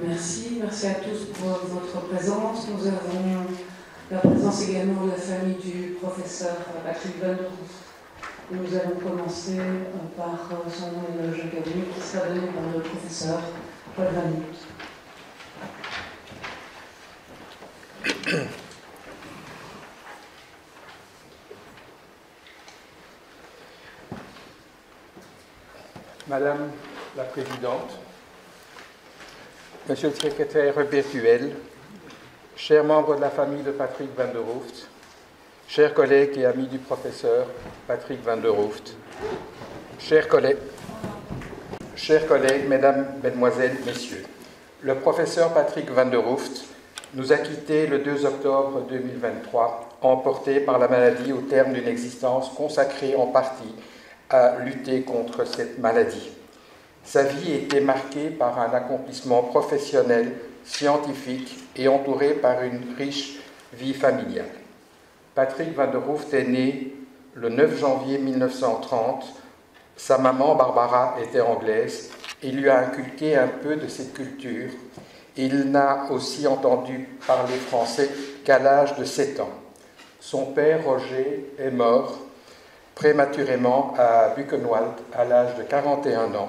Merci à tous pour votre présence. Nous avons la présence également de la famille du professeur Patrick Van der Hoeft. Nous allons commencer par son éloge académique qui sera donné par le professeur Paul Van Hoeft. Madame la Présidente, Monsieur le secrétaire virtuel, chers membres de la famille de Patrick Van der Hoeft, chers collègues et amis du professeur Patrick Van der Hoeft, chers collègues, mesdames, mesdemoiselles, messieurs, le professeur Patrick Van der Hoeft nous a quittés le 2 octobre 2023, emporté par la maladie au terme d'une existence consacrée en partie à lutter contre cette maladie. Sa vie était marquée par un accomplissement professionnel, scientifique et entouré par une riche vie familiale. Patrick Van der Hoeft est né le 9 janvier 1930. Sa maman, Barbara, était anglaise et lui a inculqué un peu de cette culture. Il n'a aussi entendu parler français qu'à l'âge de 7 ans. Son père, Roger, est mort prématurément à Buchenwald à l'âge de 41 ans,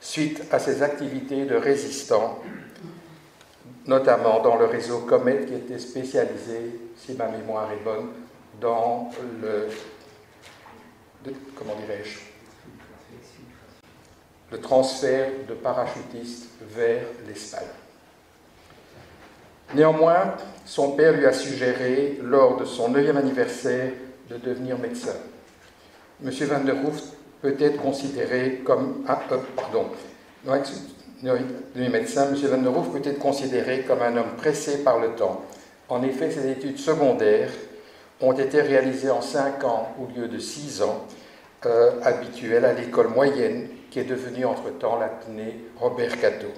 suite à ses activités de résistant, notamment dans le réseau Comet, qui était spécialisé, si ma mémoire est bonne, dans le transfert de parachutistes vers l'Espagne. Néanmoins, son père lui a suggéré, lors de son 9e anniversaire, de devenir médecin. M. Van der Hoeft peut être considéré comme un homme pressé par le temps. En effet, ses études secondaires ont été réalisées en 5 ans au lieu de 6 ans habituels à l'école moyenne, qui est devenue entre-temps l'Athénée Robert Cato.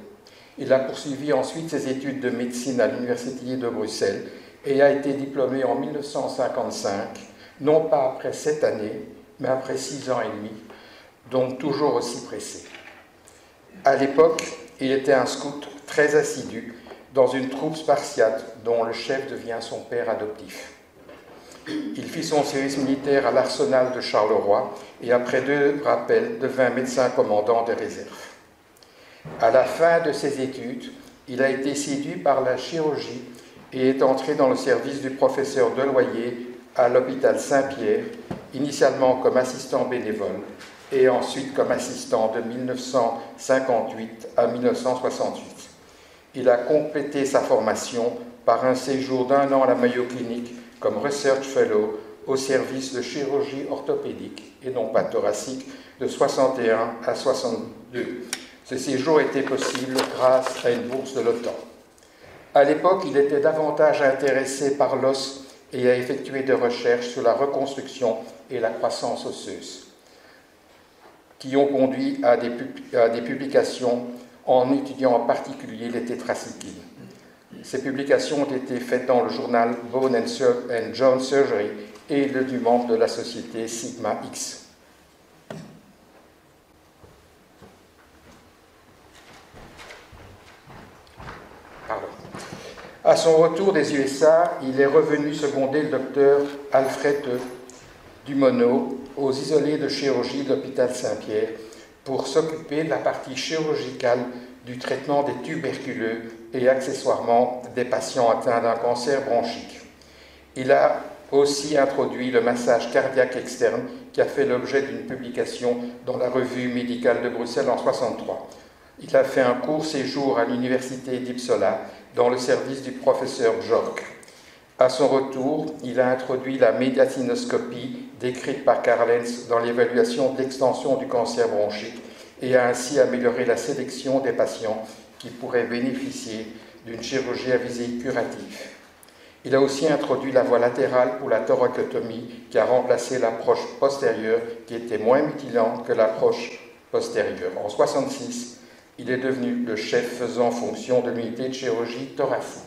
Il a poursuivi ensuite ses études de médecine à l'Université de Bruxelles et a été diplômé en 1955, non pas après 7 années, mais après 6 ans et demi, donc toujours aussi pressé. À l'époque, il était un scout très assidu dans une troupe spartiate dont le chef devient son père adoptif. Il fit son service militaire à l'arsenal de Charleroi et après 2 rappels devint médecin commandant des réserves. À la fin de ses études, il a été séduit par la chirurgie et est entré dans le service du professeur Deloyer à l'hôpital Saint-Pierre, initialement comme assistant bénévole et ensuite comme assistant de 1958 à 1968. Il a complété sa formation par un séjour d'1 an à la Mayo Clinic comme Research Fellow au service de chirurgie orthopédique et non pas thoracique de 61 à 62. Ce séjour était possible grâce à une bourse de l'OTAN. À l'époque, il était davantage intéressé par l'os et a effectué des recherches sur la reconstruction et la croissance osseuse, qui ont conduit à des publications en étudiant en particulier les tétracyclines. Ces publications ont été faites dans le journal Bone and Joint Surgery et le du membre de la société Sigma X. À son retour des USA, il est revenu seconder le docteur Alfred Dumonneau aux isolés de chirurgie de l'hôpital Saint-Pierre pour s'occuper de la partie chirurgicale du traitement des tuberculeux et accessoirement des patients atteints d'un cancer bronchique. Il a aussi introduit le massage cardiaque externe qui a fait l'objet d'une publication dans la revue médicale de Bruxelles en 1963. Il a fait un court séjour à l'université d'Uppsala dans le service du professeur Bjork. À son retour, il a introduit la médiatinoscopie décrite par Karl Lenz dans l'évaluation de l'extension du cancer bronchique et a ainsi amélioré la sélection des patients qui pourraient bénéficier d'une chirurgie à visée curative. Il a aussi introduit la voie latérale pour la thoracotomie qui a remplacé l'approche postérieure qui était moins mutilante que l'approche postérieure. En 1966, il est devenu le chef faisant fonction de l'unité de chirurgie thoracique.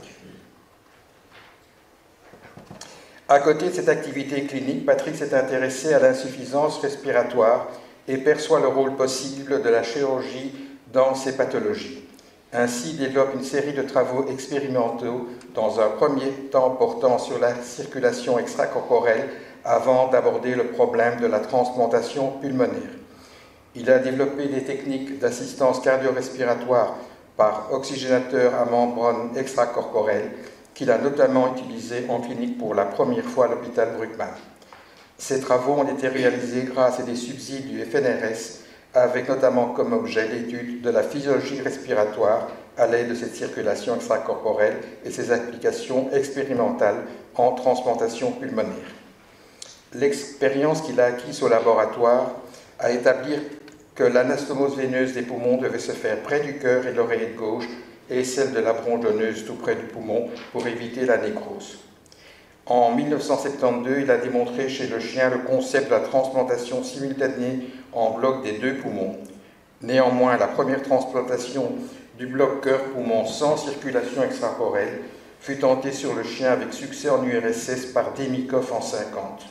À côté de cette activité clinique, Patrick s'est intéressé à l'insuffisance respiratoire et perçoit le rôle possible de la chirurgie dans ces pathologies. Ainsi développe une série de travaux expérimentaux, dans un premier temps portant sur la circulation extracorporelle, avant d'aborder le problème de la transplantation pulmonaire. Il a développé des techniques d'assistance cardio-respiratoire par oxygénateur à membrane extracorporelle, qu'il a notamment utilisé en clinique pour la première fois à l'hôpital Bruckmann. Ces travaux ont été réalisés grâce à des subsides du FNRS, avec notamment comme objet l'étude de la physiologie respiratoire à l'aide de cette circulation extracorporelle et ses applications expérimentales en transplantation pulmonaire. L'expérience qu'il a acquise au laboratoire a établi que l'anastomose veineuse des poumons devait se faire près du cœur et de l'oreillette gauche et celle de la bronche donneuse tout près du poumon pour éviter la nécrose. En 1972, il a démontré chez le chien le concept de la transplantation simultanée en bloc des deux poumons. Néanmoins, la première transplantation du bloc cœur-poumon sans circulation extracorporelle fut tentée sur le chien avec succès en URSS par Demikov en 1950.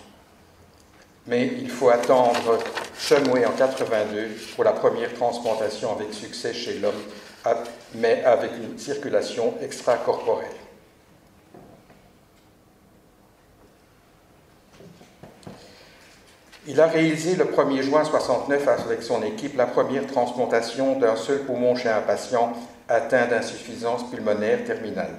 Mais il faut attendre Shumway en 1982 pour la première transplantation avec succès chez l'homme, mais avec une circulation extracorporelle. Il a réalisé le 1er juin 1969 avec son équipe la première transplantation d'un seul poumon chez un patient atteint d'insuffisance pulmonaire terminale.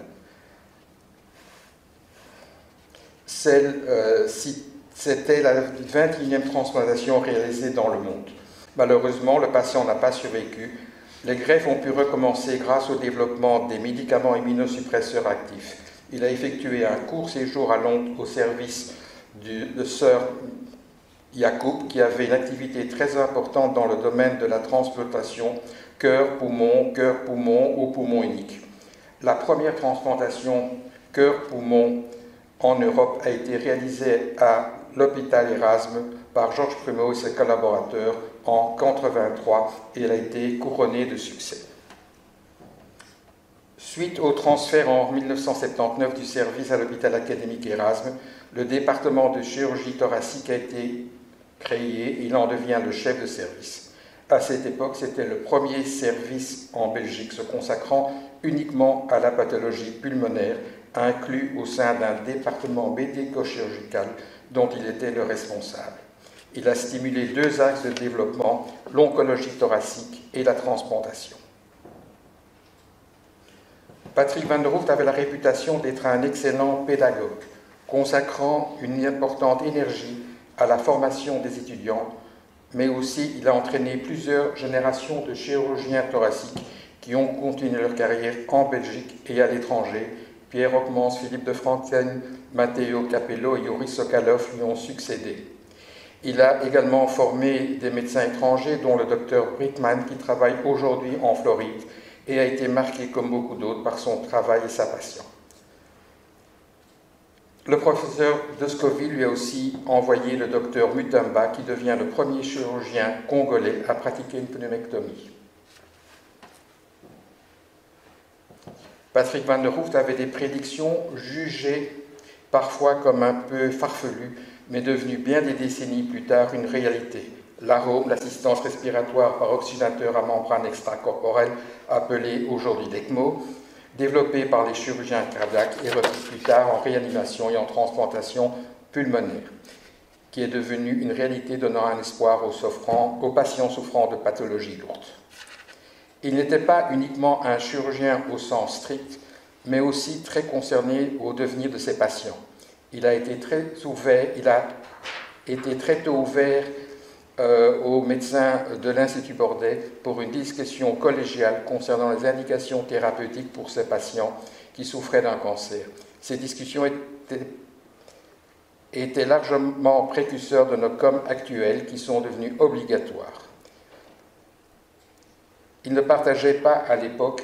C'était la 21e transplantation réalisée dans le monde. Malheureusement, le patient n'a pas survécu. Les greffes ont pu recommencer grâce au développement des médicaments immunosuppresseurs actifs. Il a effectué un court séjour à Londres au service de Sir Yacoub, qui avait une activité très importante dans le domaine de la transplantation cœur-poumon ou poumon unique. La première transplantation cœur-poumon en Europe a été réalisée à l'hôpital Erasme par Georges Prumeau et ses collaborateurs en 1983 et elle a été couronnée de succès. Suite au transfert en 1979 du service à l'hôpital académique Erasme, le département de chirurgie thoracique a été créé et il en devient le chef de service. À cette époque, c'était le premier service en Belgique se consacrant uniquement à la pathologie pulmonaire, inclus au sein d'un département médico-chirurgical dont il était le responsable. Il a stimulé deux axes de développement, l'oncologie thoracique et la transplantation. Patrick Van der Hoeft avait la réputation d'être un excellent pédagogue, consacrant une importante énergie à la formation des étudiants, mais aussi il a entraîné plusieurs générations de chirurgiens thoraciques qui ont continué leur carrière en Belgique et à l'étranger. Pierre Hockmans, Philippe de Franken, Matteo Capello et Joris Sokalov lui ont succédé. Il a également formé des médecins étrangers, dont le docteur Brickman, qui travaille aujourd'hui en Floride et a été marqué, comme beaucoup d'autres, par son travail et sa passion. Le professeur de Scoville lui a aussi envoyé le docteur Mutumba, qui devient le premier chirurgien congolais à pratiquer une pneumectomie. Patrick Van der Hoeft avait des prédictions jugées parfois comme un peu farfelues, mais devenues bien des décennies plus tard une réalité. L'AROM, l'assistance respiratoire par oxygénateur à membrane extracorporelle, appelée aujourd'hui l'ECMO, développé par les chirurgiens cardiaques et repris plus tard en réanimation et en transplantation pulmonaire, qui est devenu une réalité donnant un espoir aux patients souffrant de pathologies lourdes. Il n'était pas uniquement un chirurgien au sens strict, mais aussi très concerné au devenir de ses patients. Il a été très tôt ouvert aux médecins de l'Institut Bordet pour une discussion collégiale concernant les indications thérapeutiques pour ces patients qui souffraient d'un cancer. Ces discussions étaient largement précurseurs de nos COM actuels qui sont devenus obligatoires. Il ne partageait pas à l'époque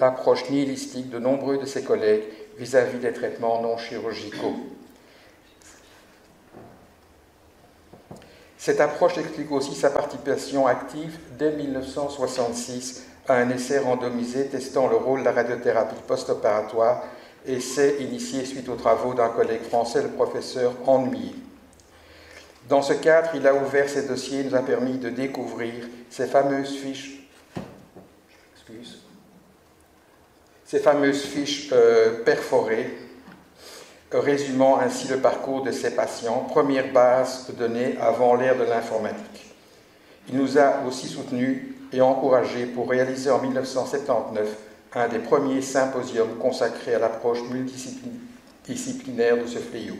l'approche nihilistique de nombreux de ses collègues vis-à-vis des traitements non chirurgicaux. Cette approche explique aussi sa participation active dès 1966 à un essai randomisé testant le rôle de la radiothérapie post-opératoire, essai initié suite aux travaux d'un collègue français, le professeur Ennuyé. Dans ce cadre, il a ouvert ses dossiers et nous a permis de découvrir ces fameuses fiches ces fameuses fiches perforées, résumant ainsi le parcours de ces patients, première base de données avant l'ère de l'informatique. Il nous a aussi soutenus et encouragés pour réaliser en 1979 un des premiers symposiums consacrés à l'approche multidisciplinaire de ce fléau.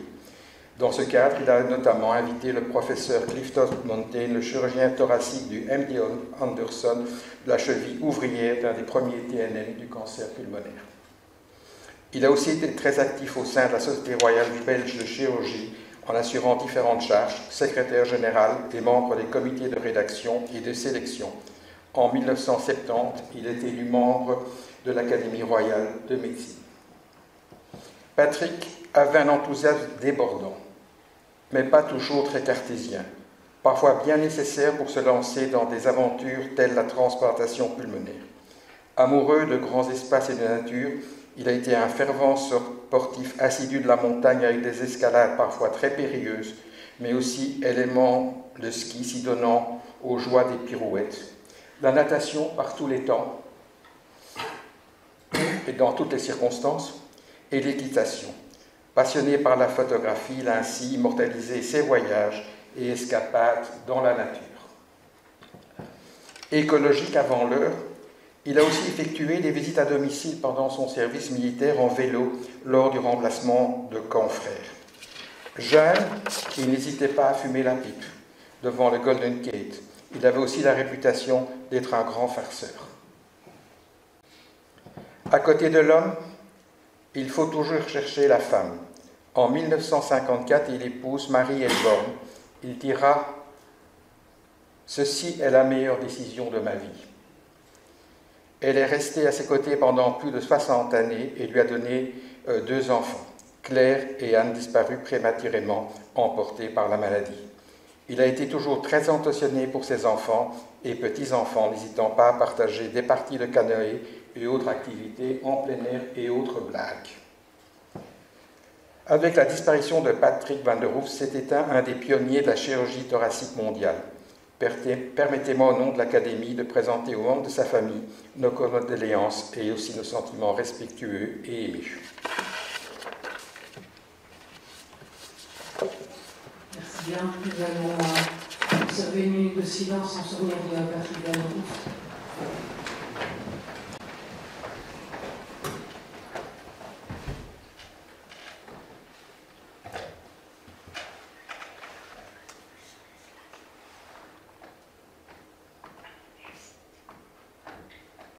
Dans ce cadre, il a notamment invité le professeur Clifton Montaigne, le chirurgien thoracique du MD Anderson, de la cheville ouvrière d'un des premiers TNM du cancer pulmonaire. Il a aussi été très actif au sein de la Société royale belge de chirurgie, en assurant différentes charges, secrétaire général et membre des comités de rédaction et de sélection. En 1970, il est élu membre de l'Académie royale de médecine. Patrick avait un enthousiasme débordant, mais pas toujours très cartésien, parfois bien nécessaire pour se lancer dans des aventures telles la transplantation pulmonaire. Amoureux de grands espaces et de nature, il a été un fervent sportif assidu de la montagne avec des escalades parfois très périlleuses, mais aussi éléments de ski s'y donnant aux joies des pirouettes. La natation par tous les temps et dans toutes les circonstances, et l'équitation. Passionné par la photographie, il a ainsi immortalisé ses voyages et escapades dans la nature. Écologique avant l'heure, il a aussi effectué des visites à domicile pendant son service militaire en vélo lors du remplacement de camp frères. Jeune, il n'hésitait pas à fumer la pipe devant le Golden Gate. Il avait aussi la réputation d'être un grand farceur. À côté de l'homme, il faut toujours chercher la femme. En 1954, il épouse Marie Elborn. Il dira « Ceci est la meilleure décision de ma vie ». Elle est restée à ses côtés pendant plus de 60 années et lui a donné 2 enfants, Claire et Anne, disparus prématurément, emportés par la maladie. Il a été toujours très attentionné pour ses enfants et petits-enfants, n'hésitant pas à partager des parties de canoë et autres activités en plein air et autres blagues. Avec la disparition de Patrick Van der Hooft, s'est éteint un des pionniers de la chirurgie thoracique mondiale. Permettez-moi au nom de l'Académie de présenter aux membres de sa famille nos condoléances et aussi nos sentiments respectueux et émus. Merci bien. Nous allons observer une minute de silence en souvenir de Patrick Van der Hooft.